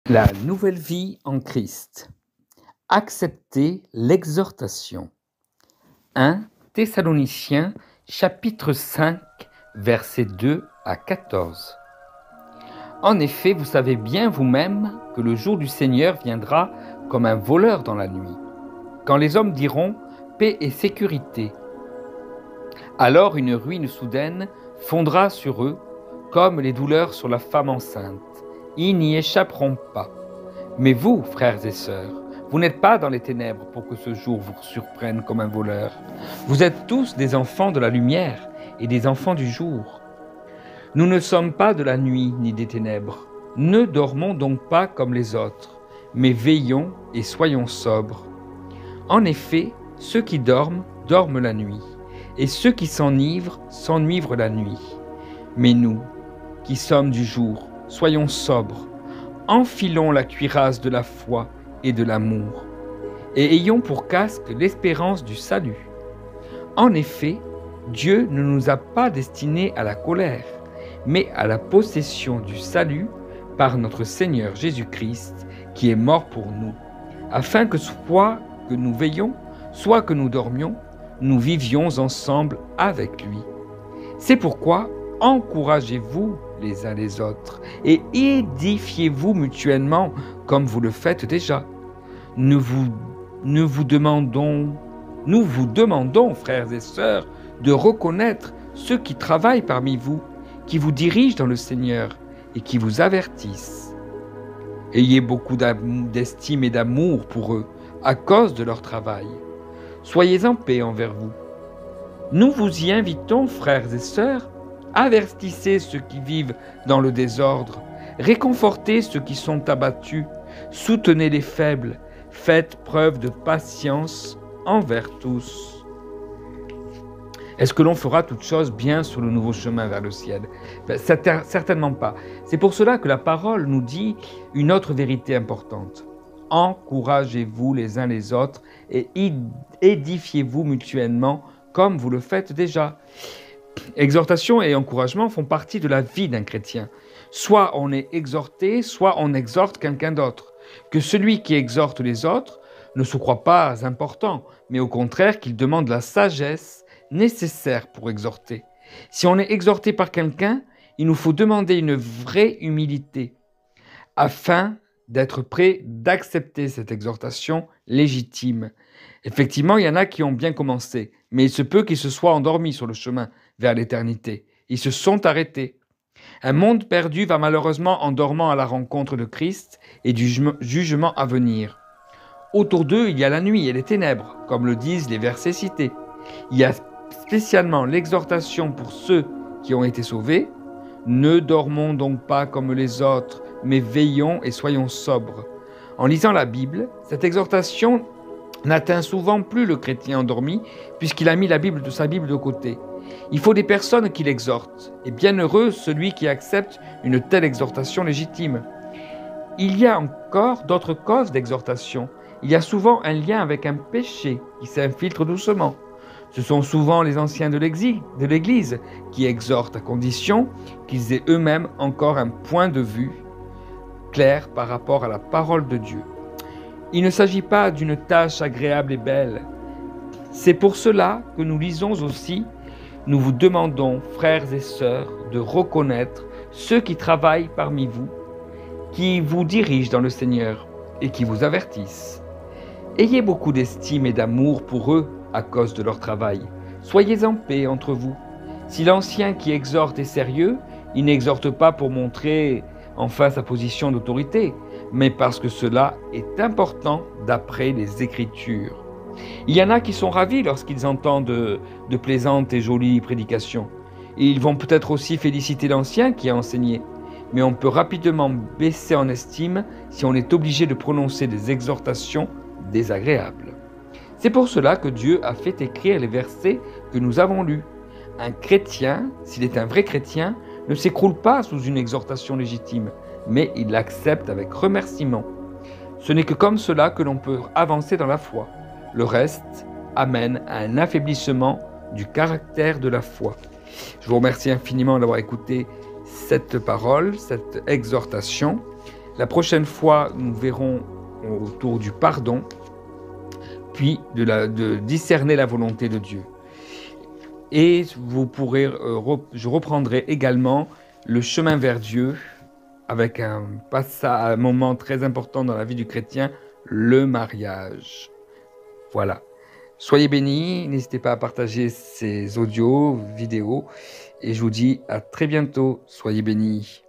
La nouvelle vie en Christ. Accepter l'exhortation. 1 Thessaloniciens chapitre 5 versets 2 à 14. En effet, vous savez bien vous-même que le jour du Seigneur viendra comme un voleur dans la nuit, quand les hommes diront « paix et sécurité ». Alors une ruine soudaine fondra sur eux, comme les douleurs sur la femme enceinte. Ils n'y échapperont pas. Mais vous, frères et sœurs, vous n'êtes pas dans les ténèbres pour que ce jour vous surprenne comme un voleur. Vous êtes tous des enfants de la lumière et des enfants du jour. Nous ne sommes pas de la nuit ni des ténèbres. Ne dormons donc pas comme les autres, mais veillons et soyons sobres. En effet, ceux qui dorment, dorment la nuit, et ceux qui s'enivrent la nuit. Mais nous, qui sommes du jour, soyons sobres, enfilons la cuirasse de la foi et de l'amour, et ayons pour casque l'espérance du salut. En effet, Dieu ne nous a pas destinés à la colère, mais à la possession du salut par notre Seigneur Jésus-Christ, qui est mort pour nous, afin que soit que nous veillions, soit que nous dormions, nous vivions ensemble avec lui. C'est pourquoi encouragez-vous les uns les autres et édifiez-vous mutuellement comme vous le faites déjà. Nous vous demandons, frères et sœurs, de reconnaître ceux qui travaillent parmi vous, qui vous dirigent dans le Seigneur et qui vous avertissent. Ayez beaucoup d'estime et d'amour pour eux à cause de leur travail. Soyez en paix envers vous. Nous vous y invitons, frères et sœurs, avertissez ceux qui vivent dans le désordre, réconfortez ceux qui sont abattus, soutenez les faibles, faites preuve de patience envers tous. Est-ce que l'on fera toute chose bien sur le nouveau chemin vers le ciel? Certainement pas. C'est pour cela que la parole nous dit une autre vérité importante. Encouragez-vous les uns les autres et édifiez-vous mutuellement comme vous le faites déjà. Exhortation et encouragement font partie de la vie d'un chrétien. Soit on est exhorté, soit on exhorte quelqu'un d'autre. Que celui qui exhorte les autres ne se croit pas important, mais au contraire qu'il demande la sagesse nécessaire pour exhorter. Si on est exhorté par quelqu'un, il nous faut demander une vraie humilité, afin d'être prêt d'accepter cette exhortation légitime. Effectivement, il y en a qui ont bien commencé, mais il se peut qu'ils se soient endormis sur le chemin vers l'éternité. Ils se sont arrêtés. Un monde perdu va malheureusement en dormant à la rencontre de Christ et du jugement à venir. Autour d'eux, il y a la nuit et les ténèbres, comme le disent les versets cités. Il y a spécialement l'exhortation pour ceux qui ont été sauvés. Ne dormons donc pas comme les autres, mais veillons et soyons sobres. En lisant la Bible, cette exhortation n'atteint souvent plus le chrétien endormi, puisqu'il a mis sa Bible de côté. Il faut des personnes qui l'exhortent, et bienheureux celui qui accepte une telle exhortation légitime. Il y a encore d'autres causes d'exhortation. Il y a souvent un lien avec un péché qui s'infiltre doucement. Ce sont souvent les anciens de l'Église qui exhortent à condition qu'ils aient eux-mêmes encore un point de vue clair par rapport à la parole de Dieu. Il ne s'agit pas d'une tâche agréable et belle. C'est pour cela que nous lisons aussi, nous vous demandons, frères et sœurs, de reconnaître ceux qui travaillent parmi vous, qui vous dirigent dans le Seigneur et qui vous avertissent. Ayez beaucoup d'estime et d'amour pour eux à cause de leur travail. Soyez en paix entre vous. Si l'ancien qui exhorte est sérieux, il n'exhorte pas pour montrer enfin sa position d'autorité, mais parce que cela est important d'après les Écritures. Il y en a qui sont ravis lorsqu'ils entendent de plaisantes et jolies prédications. Et ils vont peut-être aussi féliciter l'ancien qui a enseigné. Mais on peut rapidement baisser en estime si on est obligé de prononcer des exhortations désagréables. C'est pour cela que Dieu a fait écrire les versets que nous avons lus. Un chrétien, s'il est un vrai chrétien, ne s'écroule pas sous une exhortation légitime, mais il l'accepte avec remerciement. Ce n'est que comme cela que l'on peut avancer dans la foi. Le reste amène à un affaiblissement du caractère de la foi. Je vous remercie infiniment d'avoir écouté cette parole, cette exhortation. La prochaine fois, nous verrons autour du pardon, puis de discerner la volonté de Dieu. Et vous pourrez, je reprendrai également le chemin vers Dieu avec un moment très important dans la vie du chrétien, le mariage. Voilà. Soyez bénis, n'hésitez pas à partager ces audios, vidéos, et je vous dis à très bientôt. Soyez bénis.